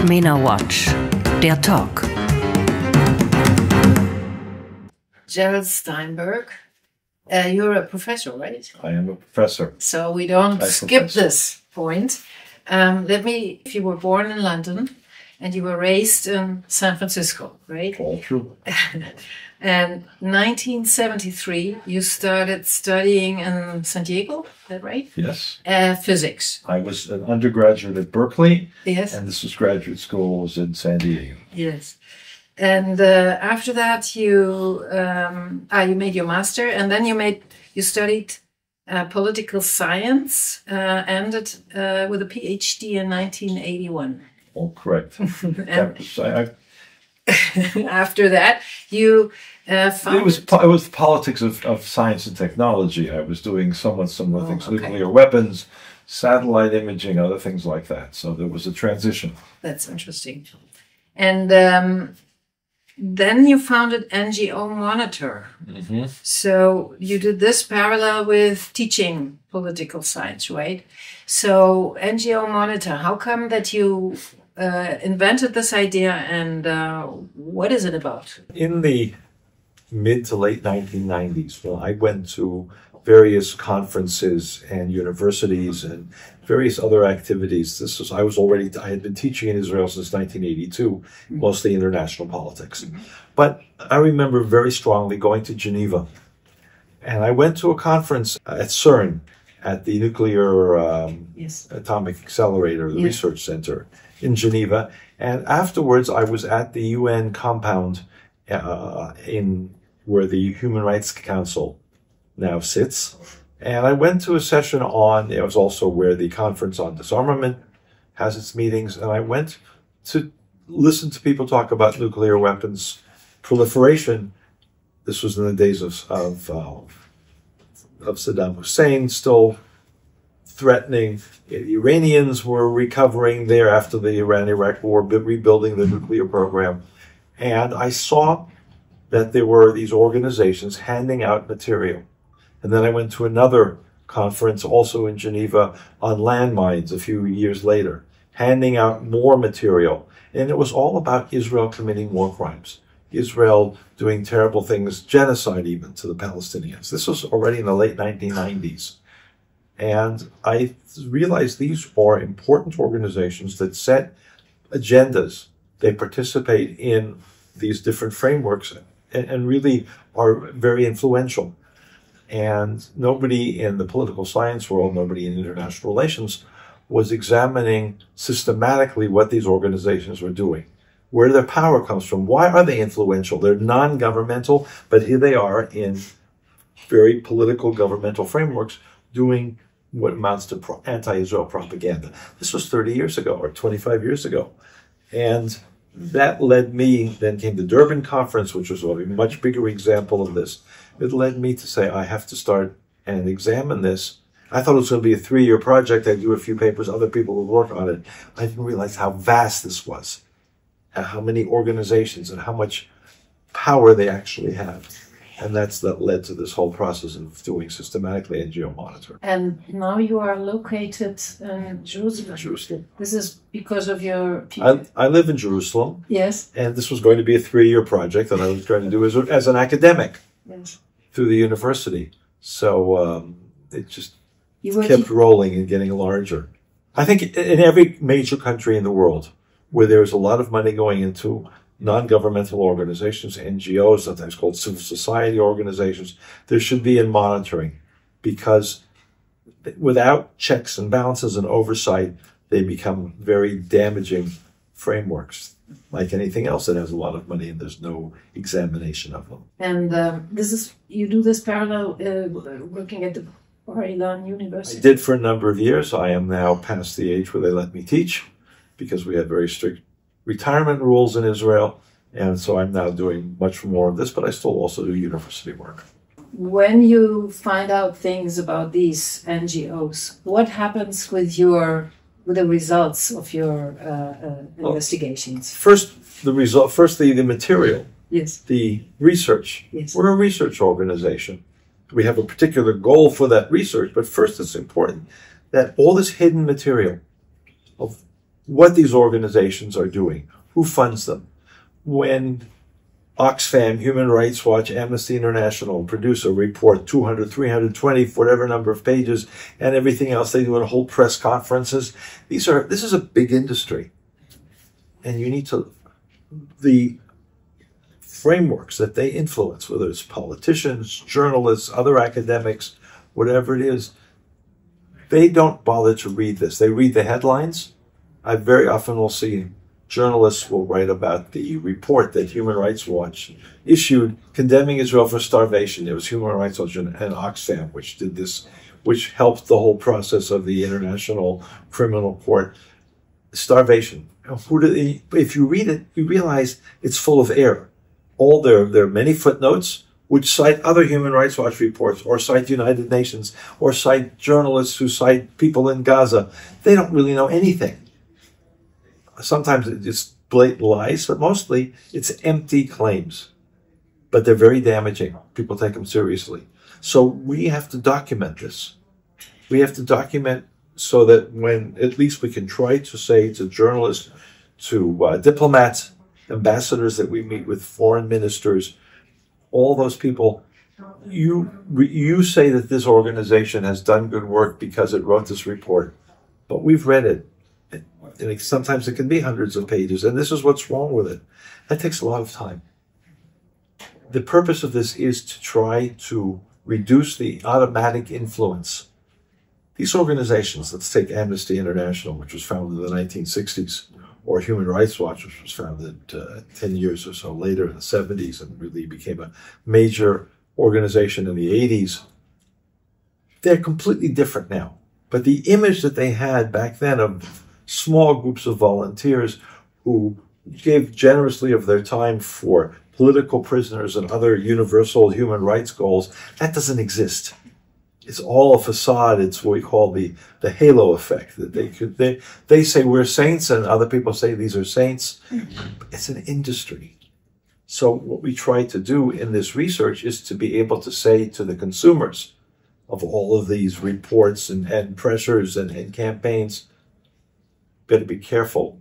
Mena-Watch, der Talk. Gerald Steinberg, you're a professor, right? I am a professor. So we don't skip this point. If you were born in London and you were raised in San Francisco, right? All true. And 1973, you started studying in San Diego, is that right? Yes. Physics. I was an undergraduate at Berkeley. Yes. And this was graduate school was in San Diego. Yes. And after that, you made your master, and then you studied political science, ended with a PhD in 1981. Oh, correct. After that, you found... It was politics of science and technology. I was doing somewhat similar things, okay. Nuclear weapons, satellite imaging, other things like that. So there was a transition. That's interesting. And then you founded NGO-Monitor. Mm-hmm. So you did this parallel with teaching political science, right? So NGO-Monitor, how come that you invented this idea, and what is it about? In the mid to late 1990s, well, I went to various conferences and universities and various other activities. I had been teaching in Israel since 1982, mostly international politics. But I remember very strongly going to Geneva. And I went to a conference at CERN, at the Nuclear Atomic Accelerator, the Research Center in Geneva. And afterwards, I was at the UN compound where the Human Rights Council now sits. And I went to a session it was also where the Conference on Disarmament has its meetings, and I went to listen to people talk about nuclear weapons proliferation. This was in the days of Saddam Hussein still threatening. The Iranians were recovering there after the Iran-Iraq war, rebuilding the nuclear program. And I saw that there were these organizations handing out material. And then I went to another conference also in Geneva on landmines a few years later, handing out more material. And it was all about Israel committing war crimes, Israel doing terrible things, genocide even to the Palestinians. This was already in the late 1990s. And I realized these are important organizations that set agendas. They participate in these different frameworks and really are very influential. And nobody in the political science world, nobody in international relations was examining systematically what these organizations were doing, where their power comes from. Why are they influential? They're non-governmental, but here they are in very political governmental frameworks doing what amounts to anti-Israel propaganda. This was 30 years ago or 25 years ago. And that led me, then came the Durban conference, which was a much bigger example of this. It led me to say, I have to start and examine this. I thought it was going to be a 3-year project. I'd do a few papers, other people would work on it. I didn't realize how vast this was, and how many organizations and how much power they actually have. And that led to this whole process of doing systematically NGO-Monitor. And now you are located in Jerusalem. This is because of your... I live in Jerusalem. Yes. And this was going to be a 3-year project that I was going to do as an academic. Yes. Through the university. So it just kept rolling and getting larger. I think in every major country in the world where there's a lot of money going into non-governmental organizations, NGOs, sometimes called civil society organizations, there should be in monitoring, because without checks and balances and oversight, they become very damaging frameworks, like anything else that has a lot of money and there's no examination of them. And you do this parallel working at the Bar-Ilan University? I did for a number of years. I am now past the age where they let me teach, because we had very strict retirement rules in Israel, and so I'm now doing much more of this, but I still also do university work. When you find out things about these NGOs, what happens with the results of your investigations? Firstly, the material. Yes. The research. Yes. We're a research organization. We have a particular goal for that research, but first it's important that all this hidden material of what these organizations are doing, who funds them. When Oxfam, Human Rights Watch, Amnesty International produce a report, 200, 320, whatever number of pages, and everything else they do, and hold press conferences. This is a big industry. And you need to, the frameworks that they influence, whether it's politicians, journalists, other academics, whatever it is, they don't bother to read this. They read the headlines. I very often will see journalists will write about the report that Human Rights Watch issued condemning Israel for starvation. It was Human Rights Watch and Oxfam which did this, which helped the whole process of the International Criminal Court. Starvation. If you read it, you realize it's full of error. There are many footnotes which cite other Human Rights Watch reports, or cite United Nations, or cite journalists who cite people in Gaza. They don't really know anything. Sometimes it's just blatant lies, but mostly it's empty claims. But they're very damaging. People take them seriously. So we have to document this. We have to document so that when at least we can try to say to journalists, to diplomats, ambassadors that we meet with, foreign ministers, all those people, you say that this organization has done good work because it wrote this report, but we've read it. And sometimes it can be hundreds of pages, and this is what's wrong with it. That takes a lot of time. The purpose of this is to try to reduce the automatic influence. These organizations, let's take Amnesty International, which was founded in the 1960s, or Human Rights Watch, which was founded 10 years or so later in the 70s and really became a major organization in the 80s. They're completely different now. But the image that they had back then of small groups of volunteers who gave generously of their time for political prisoners and other universal human rights goals, that doesn't exist. It's all a facade. It's what we call the halo effect. That they say we're saints and other people say these are saints. It's an industry. So what we try to do in this research is to be able to say to the consumers of all of these reports and pressures and campaigns, better be careful,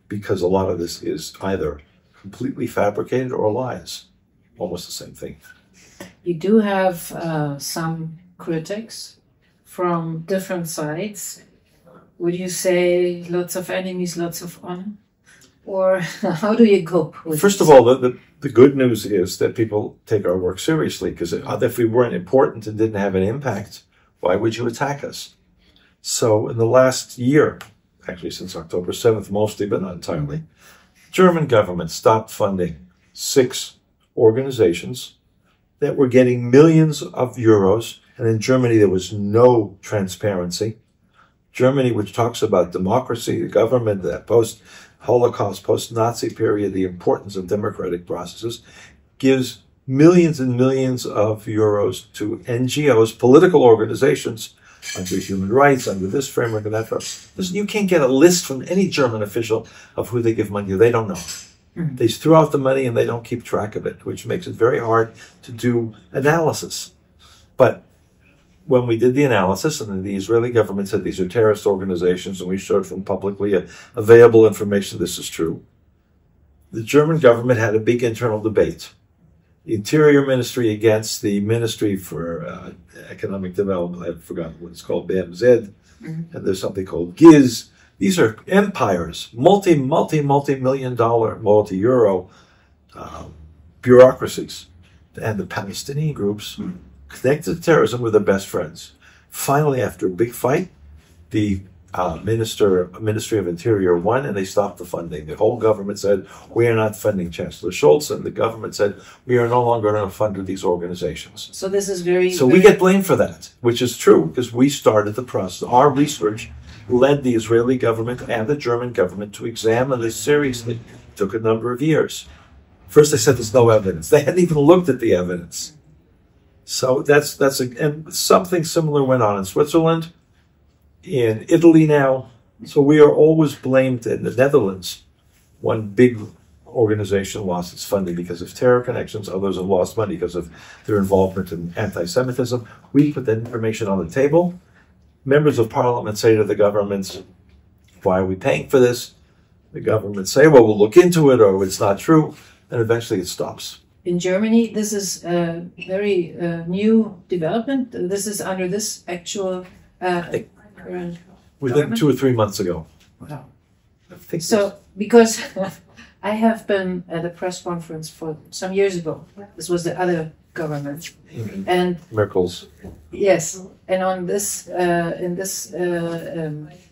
because a lot of this is either completely fabricated or lies. Almost the same thing. You do have some critics from different sides. Would you say lots of enemies, lots of honor? Or how do you cope with First of all, the good news is that people take our work seriously, because if we weren't important and didn't have an impact, why would you attack us? So in the last year, actually since October 7th mostly, but not entirely, German government stopped funding 6 organizations that were getting millions of euros, and in Germany there was no transparency. Germany, which talks about democracy, the government, that post-Holocaust, post-Nazi period, the importance of democratic processes, gives millions and millions of euros to NGOs, political organizations, under human rights, under this framework and that framework. Listen, you can't get a list from any German official of who they give money to. They don't know. They throw out the money and they don't keep track of it, which makes it very hard to do analysis. But when we did the analysis, and the Israeli government said these are terrorist organizations, and we showed from publicly available information this is true, the German government had a big internal debate. The Interior Ministry against the Ministry for Economic Development, I've forgotten what it's called, BMZ, and there's something called GIZ. These are empires, multi-million dollar, multi-euro bureaucracies. And the Palestinian groups connected to terrorism were their best friends. Finally, after a big fight, the Ministry of Interior won, and they stopped the funding. The whole government said, we are not funding Chancellor Scholz, and the government said, we are no longer going to fund these organizations. So this is very... So we get blamed for that, which is true, because we started the process. Our research led the Israeli government and the German government to examine this seriously. It took a number of years. First they said there's no evidence. They hadn't even looked at the evidence. So and something similar went on in Switzerland, in Italy now. So we are always blamed. In the Netherlands, one big organization lost its funding because of terror connections. Others have lost money because of their involvement in anti-Semitism. We put that information on the table. Members of parliament say to the governments, why are we paying for this? The government say, well, we'll look into it, or it's not true, and eventually it stops. In Germany, this is a very new development. This is under this actual current Within 2 or 3 months ago. Wow. I think So, because I have been at a press conference for some years ago. This was the other government, and Merkel's. yes, and on this in this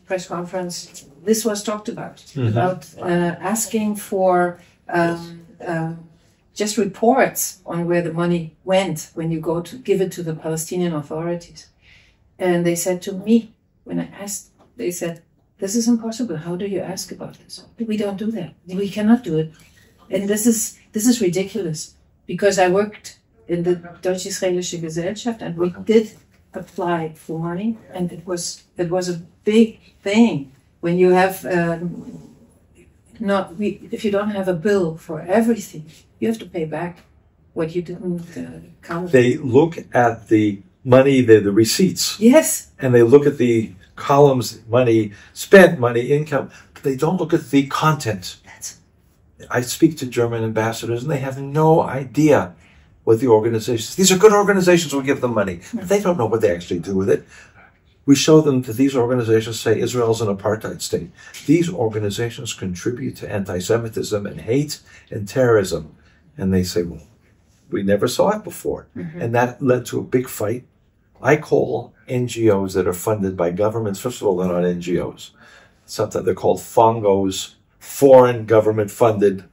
press conference, this was talked about asking for just reports on where the money went when you go to give it to the Palestinian authorities. And they said to me, when I asked, they said, "This is impossible. How do you ask about this? We don't do that. We cannot do it." And this is ridiculous, because I worked in the Deutsch-Israelische Gesellschaft, and we did apply for money, and it was a big thing when you have if you don't have a bill for everything, you have to pay back what you didn't count. They look at the money, the receipts. Yes. And they look at the columns, money spent, money income, but they don't look at the content. I speak to German ambassadors, and they have no idea what the organizations, these are good organizations, we'll give them money. But they don't know what they actually do with it. We show them that these organizations say Israel's an apartheid state. These organizations contribute to anti-Semitism and hate and terrorism. And they say, well, we never saw it before. And that led to a big fight. I call NGOs that are funded by governments, first of all, they're not NGOs. Something they're called FONGOs, foreign government-funded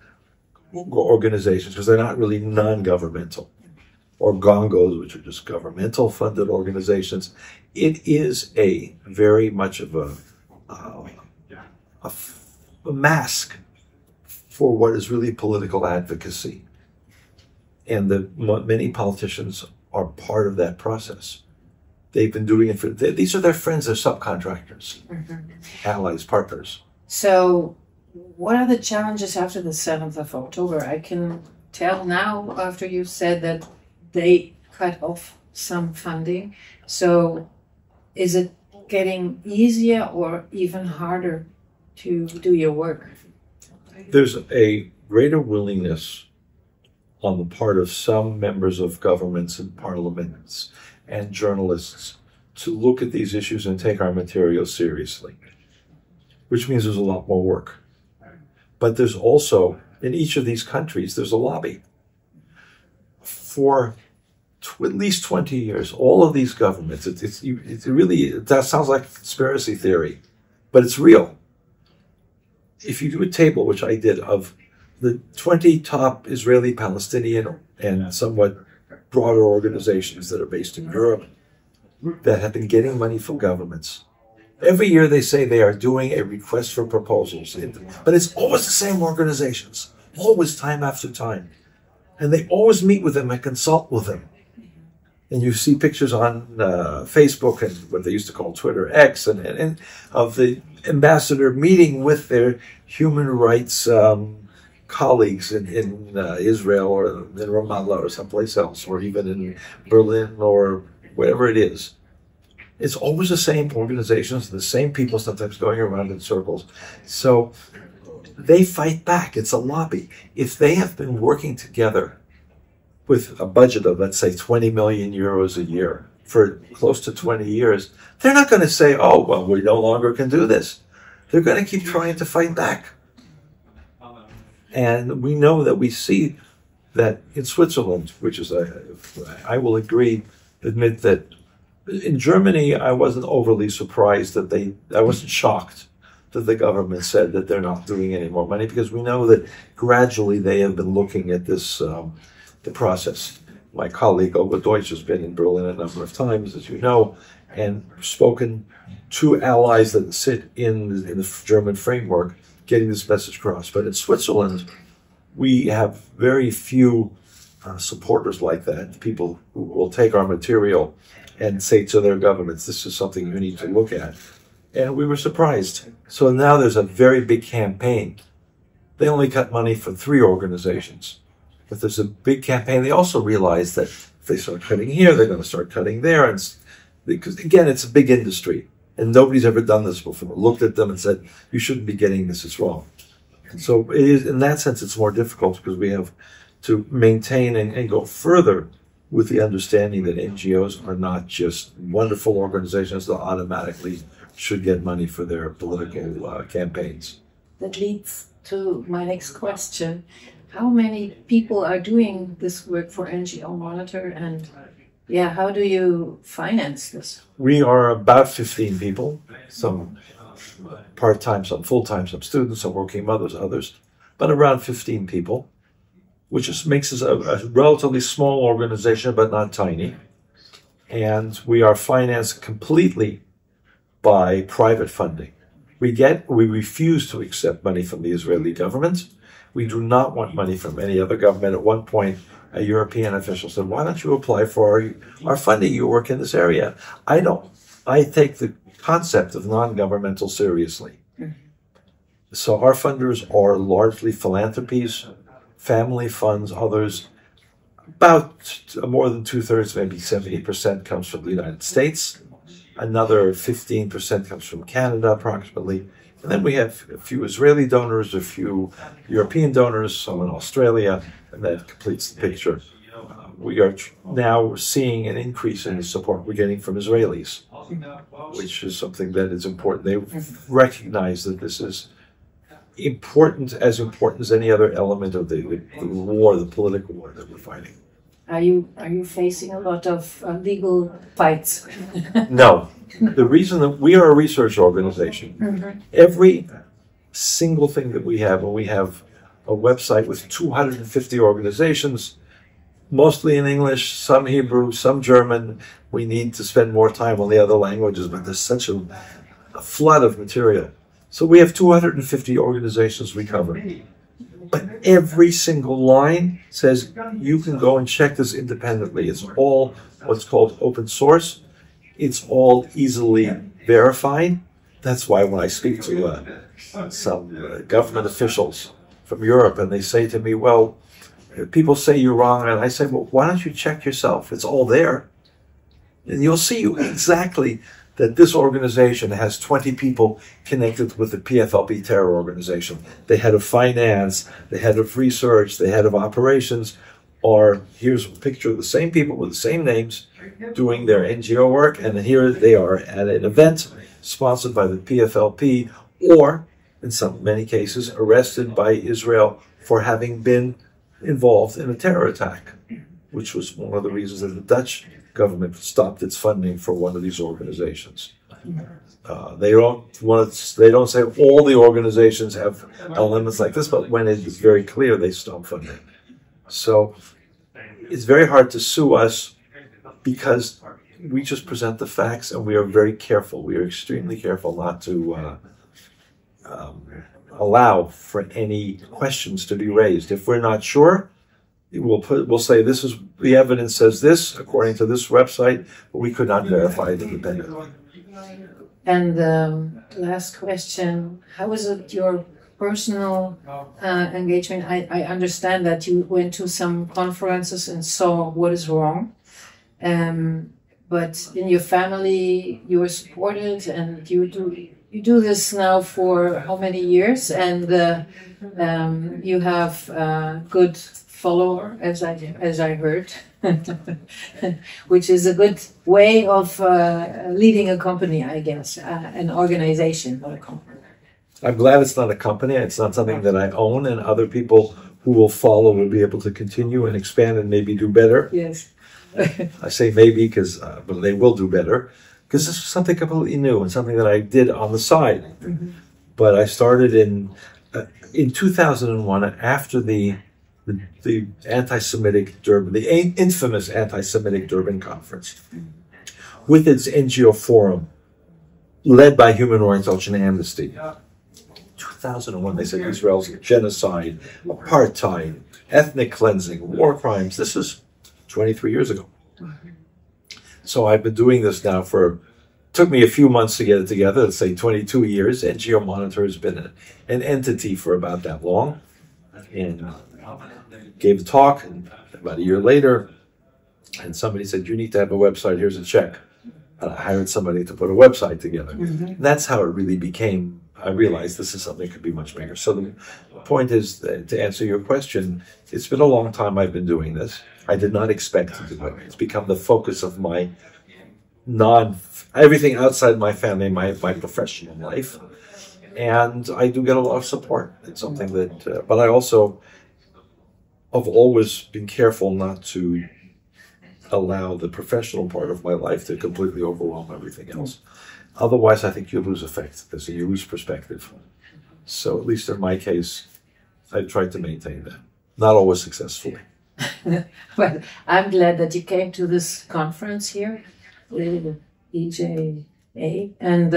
organizations, because they're not really non-governmental. Or GONGOs, which are just governmental-funded organizations. It is a very much of a mask for what is really political advocacy. And many politicians are part of that process. They've been doing it these are their friends, they're subcontractors, allies, partners. So what are the challenges after the 7th of October? I can tell now, after you said that they cut off some funding. So is it getting easier or even harder to do your work? There's a greater willingness on the part of some members of governments and parliaments and journalists to look at these issues and take our material seriously, which means there's a lot more work. But there's also, in each of these countries, there's a lobby. For at least 20 years, all of these governments, that sounds like conspiracy theory, but it's real. If you do a table, which I did, of the 20 top Israeli, Palestinian, and somewhat broader organizations that are based in Europe that have been getting money from governments, every year they say they are doing a request for proposals, but it's always the same organizations, always time after time. And they always meet with them and consult with them. And you see pictures on Facebook and what they used to call Twitter, X, and of the ambassador meeting with their human rights colleagues in Israel or in Ramallah or someplace else, or even in Berlin or wherever it is. It's always the same organizations, the same people, sometimes going around in circles. So they fight back. It's a lobby. If they have been working together with a budget of, let's say, 20 million euros a year for close to 20 years, they're not going to say, oh, well, we no longer can do this. They're going to keep trying to fight back. And we know that we see that in Switzerland, which is, I will admit that in Germany, I wasn't overly surprised that I wasn't shocked that the government said that they're not doing any more money, because we know that gradually they have been looking at this, the process. My colleague Olga Deutsch has been in Berlin a number of times, as you know, and spoken to allies that sit in the German framework, getting this message across. But in Switzerland, we have very few supporters like that, people who will take our material and say to their governments, this is something you need to look at. And we were surprised. So now there's a very big campaign. They only cut money for 3 organizations. But there's a big campaign. They also realize that if they start cutting here, they're going to start cutting there. And because, again, it's a big industry. And nobody's ever done this before. Looked at them and said, you shouldn't be getting this, it's wrong. And so it is, in that sense, it's more difficult because we have to maintain and go further with the understanding that NGOs are not just wonderful organizations that automatically should get money for their political campaigns. That leads to my next question. How many people are doing this work for NGO-Monitor, and how do you finance this? We are about 15 people, some part-time, some full-time, some students, some working mothers, others, but around 15 people, which just makes us a relatively small organization, but not tiny. And we are financed completely by private funding. We refuse to accept money from the Israeli government. We do not want money from any other government. At one point, a European official said, why don't you apply for our funding? You work in this area. I don't. I take the concept of non-governmental seriously. So our funders are largely philanthropies, family funds, others. About more than 2/3, maybe 70% comes from the United States. Another 15% comes from Canada, approximately. And then we have a few Israeli donors, a few European donors, some in Australia, and that completes the picture. We are now seeing an increase in the support we're getting from Israelis, which is something that is important. They recognize that this is important as any other element of the war, the political war that we're fighting. Are you facing a lot of legal fights? No. The reason that we are a research organization, every single thing that we have, and we have a website with 250 organizations, mostly in English, some Hebrew, some German. We need to spend more time on the other languages, but there's such a flood of material. So we have 250 organizations we cover. But every single line says you can go and check this independently. It's all what's called open source. It's all easily verified. That's why when I speak to some government officials from Europe and they say to me, well, people say you're wrong, and I say, well, why don't you check yourself? It's all there. And you'll see exactly that this organization has 20 people connected with the PFLP terror organization. The head of finance, the head of research, the head of operations, or here's a picture of the same people with the same names doing their NGO work, and here they are at an event sponsored by the PFLP, or in many cases arrested by Israel for having been involved in a terror attack, which was one of the reasons that the Dutch government stopped its funding for one of these organizations. They don't say all the organizations have elements like this, but when it is very clear, they stop funding. So it's very hard to sue us because we just present the facts, and we are very careful. We are extremely careful not to allow for any questions to be raised. If we're not sure, we'll say this is the evidence says this according to this website, but we could not verify it independently. And last question: how is it your personal engagement? I understand that you went to some conferences and saw what is wrong, but in your family you were supported, and you do this now for how many years? And you have good follower, as I heard, which is a good way of leading a company, I guess, an organization, not a company. I'm glad it's not a company. It's not something that I own, and other people who will follow will be able to continue and expand and maybe do better. Yes. I say maybe because but they will do better, because this is something completely new and something that I did on the side. Mm-hmm. But I started in 2001 after the anti-Semitic Durban, the infamous anti-Semitic Durban conference, with its NGO forum, led by Human Rights Watch and Amnesty. 2001, they said Israel's genocide, apartheid, ethnic cleansing, war crimes. This is 23 years ago. So I've been doing this now took me a few months to get it together, let's say 22 years. NGO-Monitor has been an entity for about that long. And gave a talk, and about a year later, and somebody said, you need to have a website, here's a check. And I hired somebody to put a website together. And that's how it really became. I realized this is something that could be much bigger. So the point is, to answer your question, it's been a long time I've been doing this. I did not expect to do it. It's become the focus of my everything outside my family, my professional life. And I do get a lot of support. It's something that, but I also have always been careful not to allow the professional part of my life to completely overwhelm everything else. Otherwise, I think you lose effectiveness and you lose perspective. So at least in my case, I tried to maintain that. Not always successfully. Well, I'm glad that you came to this conference here, the EJA, and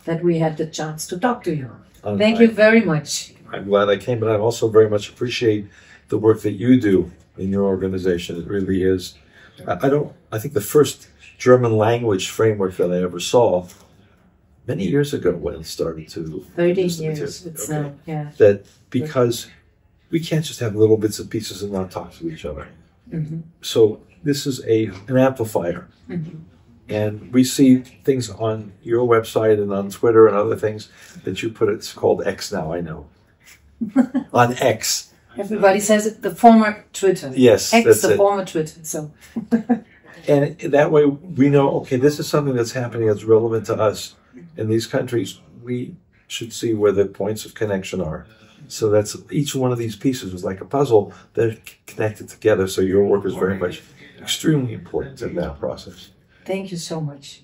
that we had the chance to talk to you. Thank you very much. I'm glad I came, but I also very much appreciate the work that you do in your organization. It really is. I think the first German language framework that I ever saw many years ago when it started to 30 years. It's yeah. That because we can't just have little bits and pieces and not talk to each other. So this is an amplifier. And we see things on your website and on Twitter and other things that you put. It's called X now, I know. On X. Everybody says it, the former Twitter. Yes, X, that's the it. former Twitter. So. And that way we know, okay, this is something that's happening that's relevant to us. In these countries, we should see where the points of connection are. So that's each one of these pieces is like a puzzle. They're connected together. So your work is very much extremely important in that process. Thank you so much.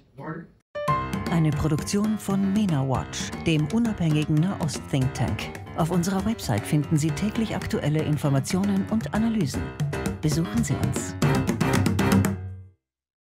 Eine Produktion von Mena-Watch, dem unabhängigen Nahost-Thinktank. Auf unserer Website finden Sie täglich aktuelle Informationen und Analysen. Besuchen Sie uns.